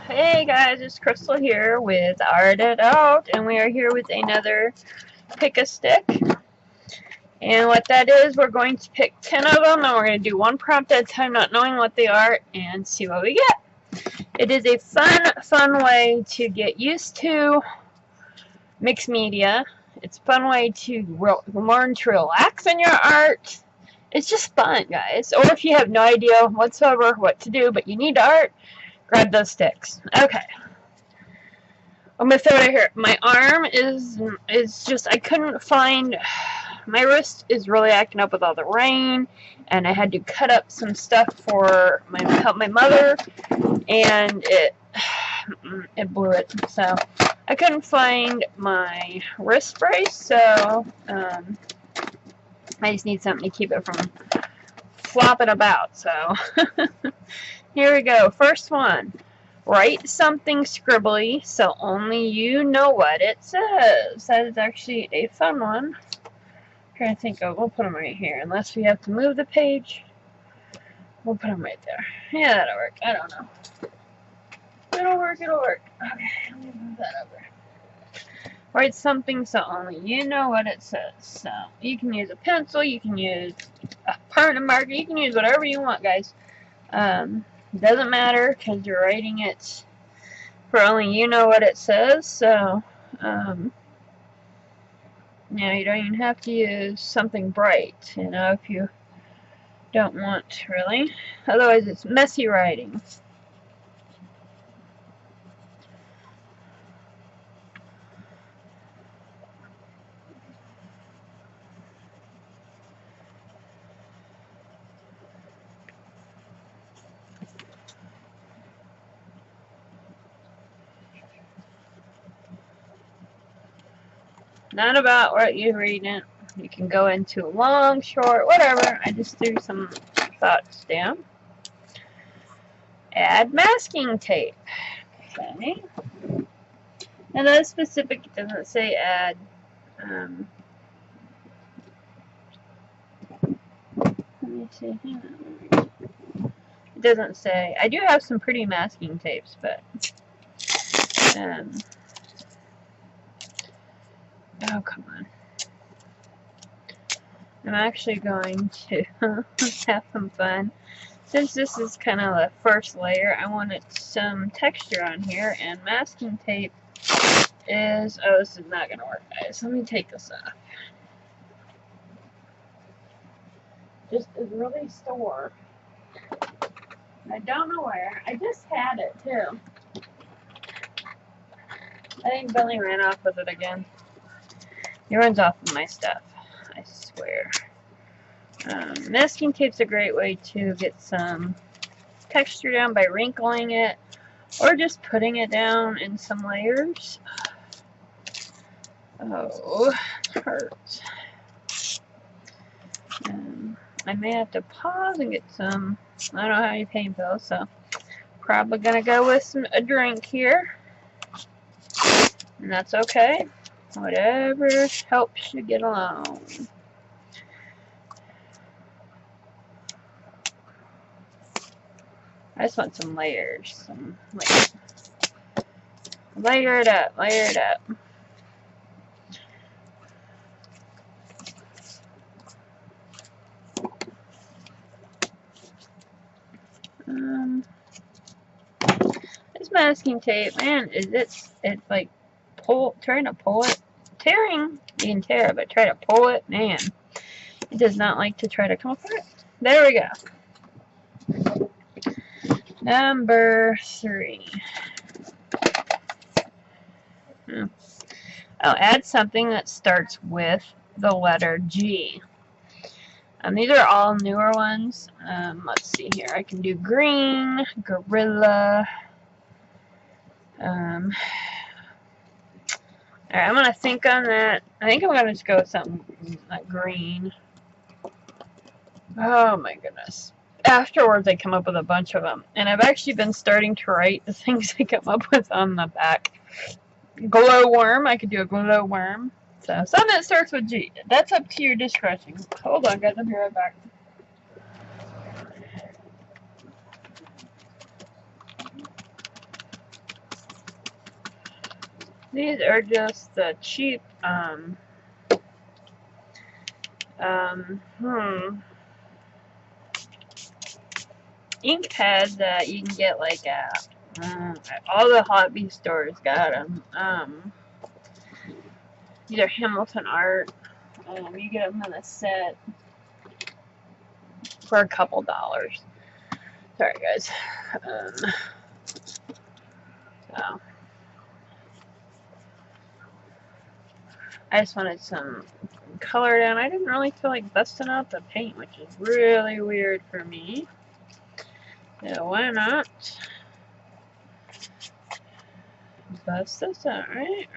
Hey guys, it's Crystal here with Art It Out, and we are here with another pick a stick. And what that is, we're going to pick 10 of them, and we're going to do one prompt at a time, not knowing what they are, and see what we get. It is a fun way to get used to mixed media. It's a fun way to learn to relax in your art. It's just fun, guys. Or if you have no idea whatsoever what to do, but you need art, grab those sticks. Okay. I'm gonna throw it here. My arm is just, I couldn't find, my wrist is really acting up with all the rain, and I had to cut up some stuff for help my mother, and it blew it. So I couldn't find my wrist brace, so I just need something to keep it from flopping about. So here we go. First one. Write something scribbly so only you know what it says. That is actually a fun one. I'm trying to think of, we'll put them right here. Unless we have to move the page, we'll put them right there. Yeah, that'll work. I don't know. It'll work. Okay, let me move that over. Write something so only you know what it says. So you can use a pencil, you can use a permanent marker, you can use whatever you want, guys. Doesn't matter because you're writing it for only you know what it says. So, you don't even have to use something bright, if you don't want, really. Otherwise, it's messy writing. Not about what you're reading. You can go into long, short, whatever. I just threw some thoughts down. Add masking tape. Okay. And that is specific. It doesn't say add. Let me see. It doesn't say. I do have some pretty masking tapes, but oh, come on. I'm actually going to have some fun. Since this is kind of the first layer, I wanted some texture on here, and masking tape is, oh, this is not going to work, guys. Let me take this off. Just is really sore. I don't know where. I just had it, too. I think Billy ran off with it again. He runs off with my stuff, I swear. Masking tape's a great way to get some texture down by wrinkling it, or just putting it down in some layers. Oh, it hurts. I may have to pause and get some, I don't have any pain pills, so probably gonna go with a drink here. And that's okay. Whatever helps you get along. I just want some layers. Layer it up. This masking tape, man, it's like trying to pull it. Tearing, you can tear it, but try to pull it, man, it does not like to try to come apart. There we go. Number 3. I'll add something that starts with the letter G. These are all newer ones. Let's see here. I can do green, gorilla. Alright, I'm going to think on that. I think I'm going to just go with something like green. Oh my goodness. Afterwards, I come up with a bunch of them. And I've actually been starting to write the things I come up with on the back. Glowworm. I could do a glowworm. So, something that starts with G. That's up to your discretion. Hold on, guys. I'll be right back. These are just the cheap, ink pads that you can get like at all the hobby stores got them. These are Hamilton Art. You get them in a set for a couple dollars. Sorry, guys. So I just wanted some color down. I didn't really feel like busting out the paint, which is really weird for me. So why not bust this out, right?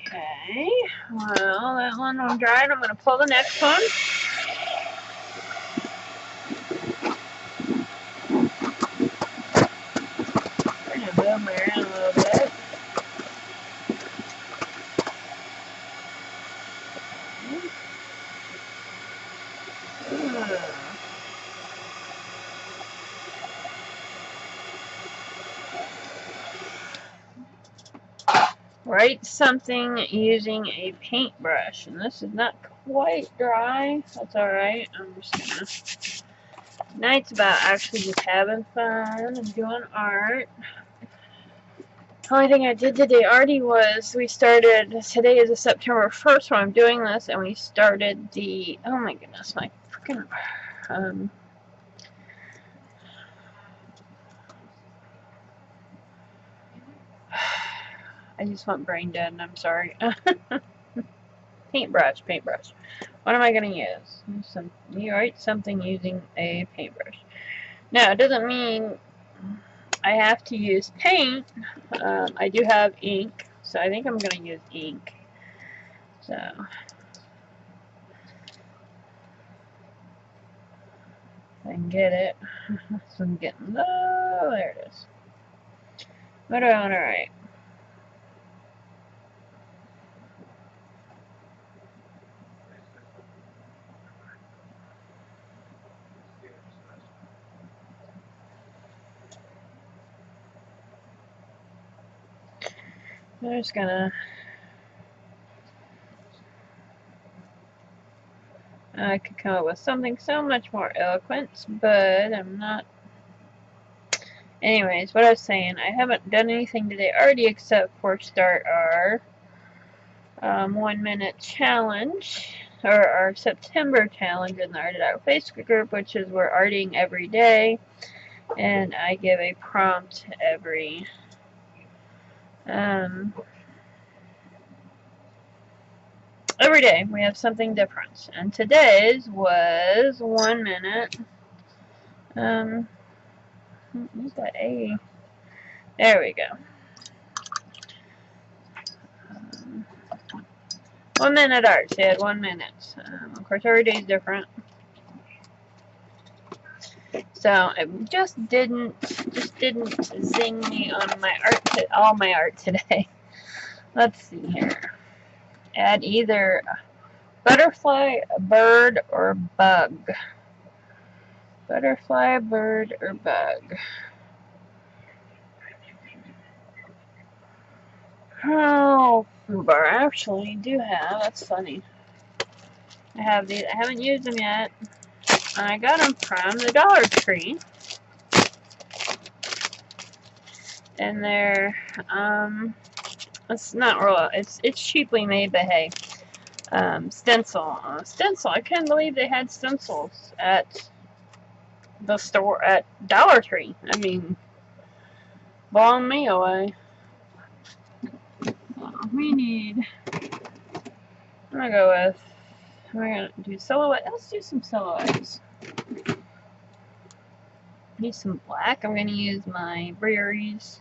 Okay. Well, that one will dry. I'm going to pull the next one. I'm going to move my around a little bit. Write something using a paintbrush, and this is not quite dry. That's alright. I'm just gonna. Tonight's about actually just having fun and doing art. The only thing I did today already was we started. Today is September 1st when I'm doing this, and we started the. Oh my goodness, my freaking. I just went brain dead, and I'm sorry. Paintbrush. What am I going to use? You write something using a paintbrush. Now, it doesn't mean I have to use paint. I do have ink, so I think I'm going to use ink. So, I can get it. So I'm getting low. There it is. What do I want to write? I'm just gonna. I could come up with something so much more eloquent, but I'm not. Anyways, what I was saying, I haven't done anything today already except for start our 1 minute challenge, or our September challenge in the Art It Out Facebook group, which is we're arting every day, and I give a prompt every day. We have something different, and today's was 1 minute. Where's that A? There we go. 1 minute art. She had 1 minute. Of course, every day is different. So it just didn't zing me on my all my art today. Let's see here. Add either butterfly, bird, or bug. Butterfly, bird, or bug. Oh, I actually do have. That's funny. I have these. I haven't used them yet. I got them from the Dollar Tree. And they're, it's not real, it's cheaply made, but hey, stencil, I can't believe they had stencils at the store, at Dollar Tree. I mean, blowing me away. We need, I'm gonna go with, we're gonna do silhouette. Let's do some silhouettes. Need some black. I'm gonna use my Brewery's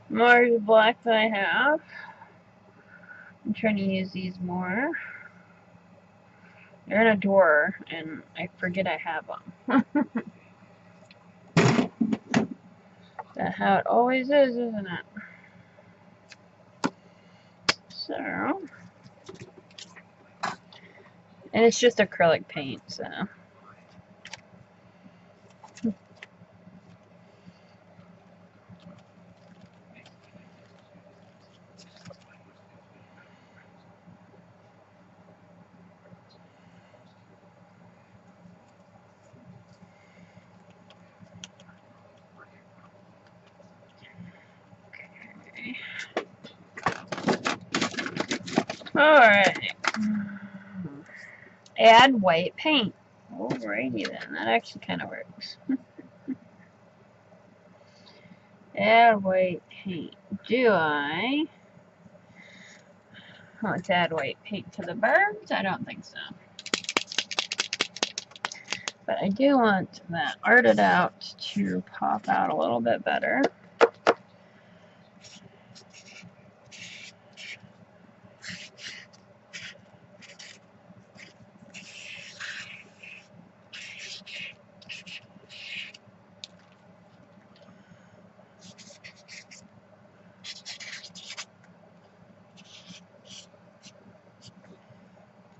Mars black that I have. I'm trying to use these more. They're in a drawer, and I forget I have them. That's how it always is, isn't it? So, and it's just acrylic paint, so. Alright. Add white paint. Alrighty then, that actually kind of works. Add white paint. Do I want to add white paint to the birds? I don't think so. But I do want that arted out to pop out a little bit better.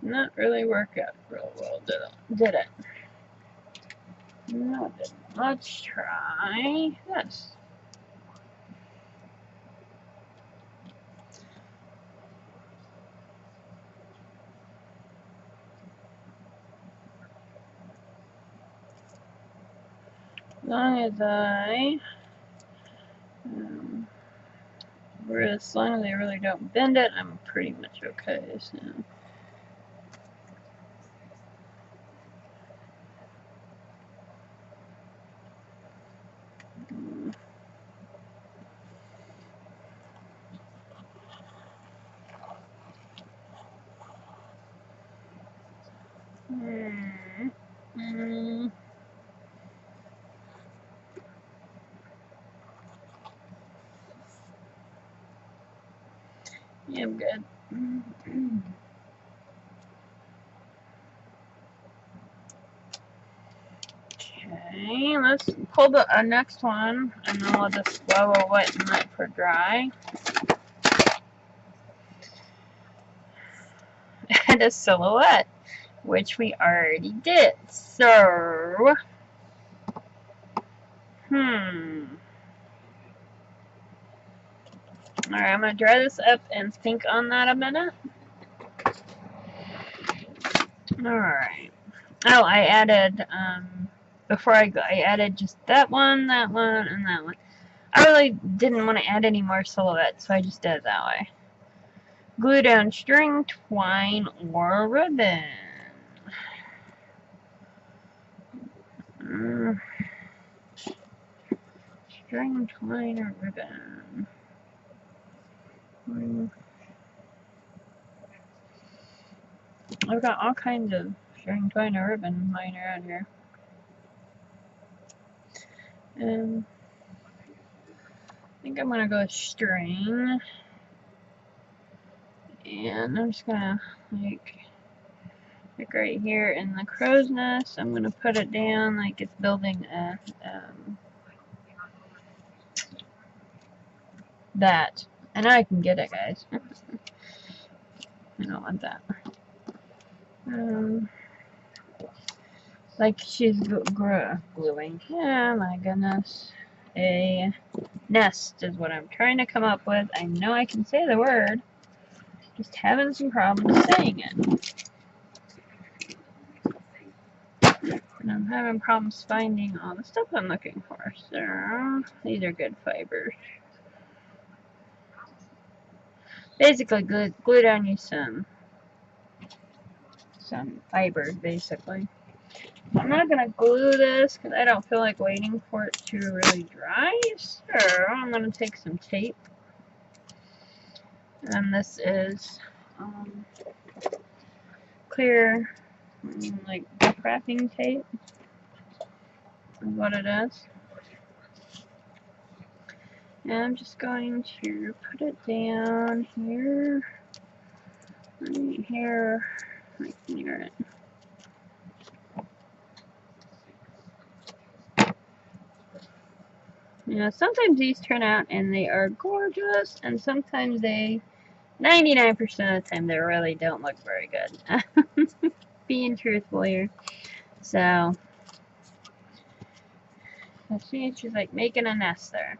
Not really work out real well, did it? No, it didn't. Let's try this. As long as as long as I really don't bend it, I'm pretty much okay. So. Yeah, I'm good. Okay, let's pull the next one, and then we'll just level wet and let for dry. And a silhouette, which we already did. So, Alright, I'm going to dry this up and think on that a minute. Alright. Oh, I added, before I added just that one, and that one. I really didn't want to add any more silhouettes, so I just did it that way. Glue down string, twine, or ribbon. String, twine, or ribbon. I've got all kinds of string, twine, or ribbon lying around here. I think I'm gonna go with string. And I'm just gonna, like right here in the crow's nest, I'm gonna put it down like it's building a, that. And I can get it, guys. I don't want that. Like she's gluing. Yeah, my goodness. A nest is what I'm trying to come up with. I know I can say the word. Just having some problems saying it. And I'm having problems finding all the stuff I'm looking for. So, these are good fibers. Basically, glue down you some fibers, basically. I'm not going to glue this because I don't feel like waiting for it to really dry. So, I'm going to take some tape. And this is clear, like wrapping tape is what it is. And I'm just going to put it down here, right here, right near it. You know, sometimes these turn out and they are gorgeous, and sometimes they, 99% of the time, they really don't look very good. Being truthful here. So, let's see, she's like making a nest there.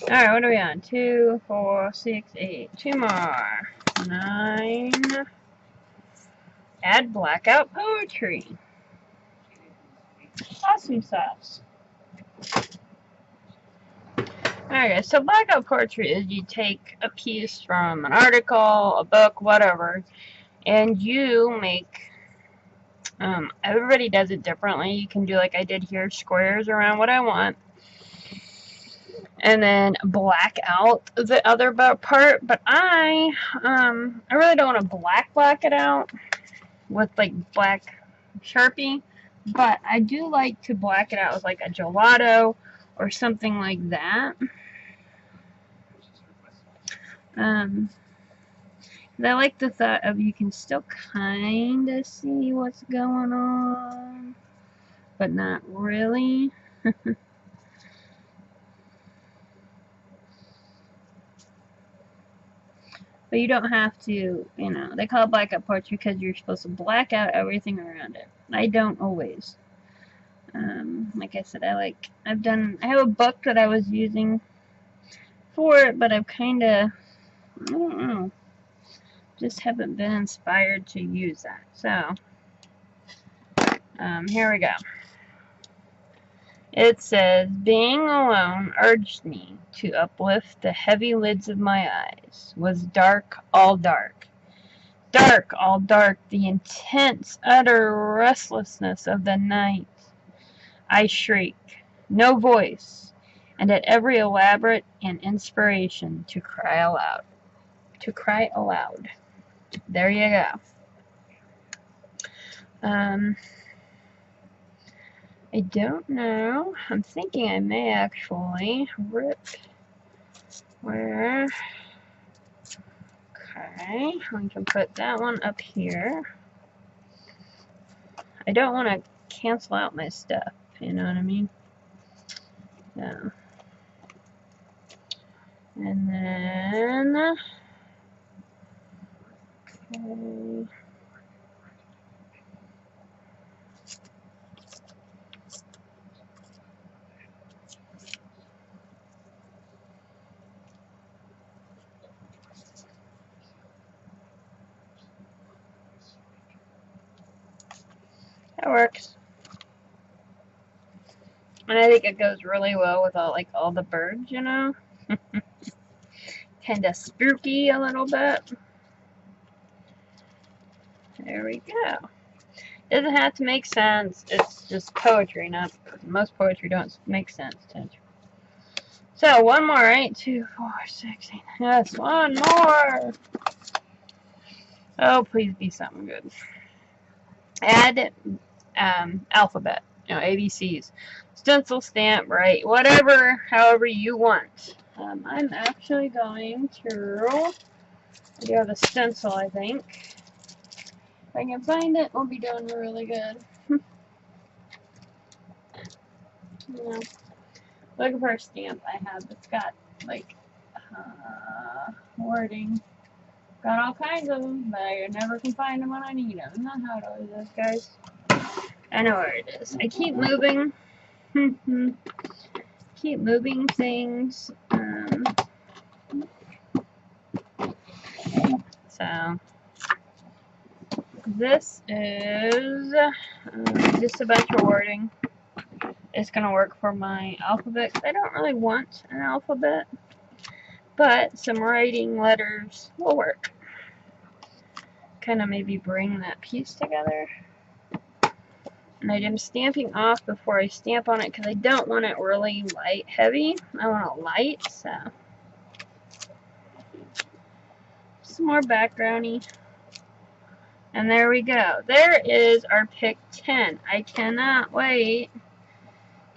Alright, what are we on? 2, 4, 6, 8. 2 more. 9. Add blackout poetry. Awesome sauce. Okay, so blackout poetry is you take a piece from an article, a book, whatever, and you make, everybody does it differently. You can do like I did here, squares around what I want, and then black out the other part, but I really don't want to black it out with like black Sharpie, but I do like to black it out with like a gelato or something like that. I like the thought of you can still kind of see what's going on, but not really. But you don't have to, you know, they call it blackout poetry because you're supposed to black out everything around it. I don't always. Like I said, I have a book that I was using for it, but I've kind of, I don't know, just haven't been inspired to use that. So, here we go. It says, being alone urged me to uplift the heavy lids of my eyes. Was dark, all dark. Dark, all dark, the intense, utter restlessness of the night. I shriek, no voice, and at every elaborate and inspiration to cry aloud. To cry aloud. There you go. I don't know. I'm thinking I may actually rip where. Okay, we can put that one up here. I don't want to cancel out my stuff, you know what I mean? Yeah. And then, okay. That works. And I think it goes really well with all the birds, you know? Kind of spooky a little bit. There we go. Doesn't have to make sense. It's just poetry, not most poetry don't make sense. So one more, right? 2, 4, 6, 8. Yes, one more. Oh, please be something good. Add alphabet, you know, ABCs, stencil, stamp, write, whatever, however you want. I'm actually going to. I do have a stencil, I think. If I can find it, we'll be doing really good. Yeah. Looking for a stamp I have that's got, like, wording. Got all kinds of them, but I never can find them when I need them. Isn't that how it always is, guys? I know where it is. I keep moving. Keep moving things. So, this is just a bunch of wording. It's going to work for my alphabet. I don't really want an alphabet, but some writing letters will work. Kind of maybe bring that piece together. And I am stamping off before I stamp on it because I don't want it really light heavy. I want it light, so. Some more backgroundy. And there we go. There is our pick 10. I cannot wait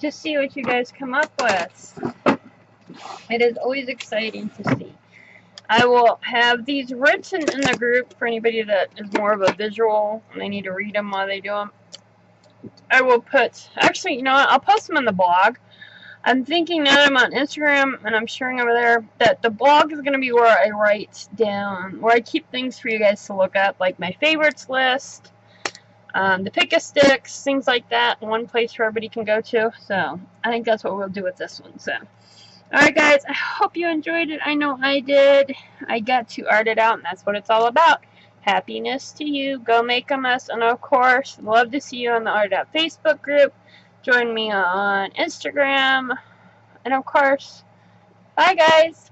to see what you guys come up with. It is always exciting to see. I will have these written in the group for anybody that is more of a visual and they need to read them while they do them. I will put, actually, you know what, I'll post them on the blog. I'm thinking now that I'm on Instagram and I'm sharing over there that the blog is going to be where I write down, where I keep things for you guys to look up, like my favorites list, the pick-a-sticks, things like that, one place where everybody can go to. So I think that's what we'll do with this one. So, alright guys, I hope you enjoyed it. I know I did. I got to art it out, and that's what it's all about. Happiness to you. Go make a mess. And of course, love to see you on the Art It Out Facebook group. Join me on Instagram. And of course, Bye, guys.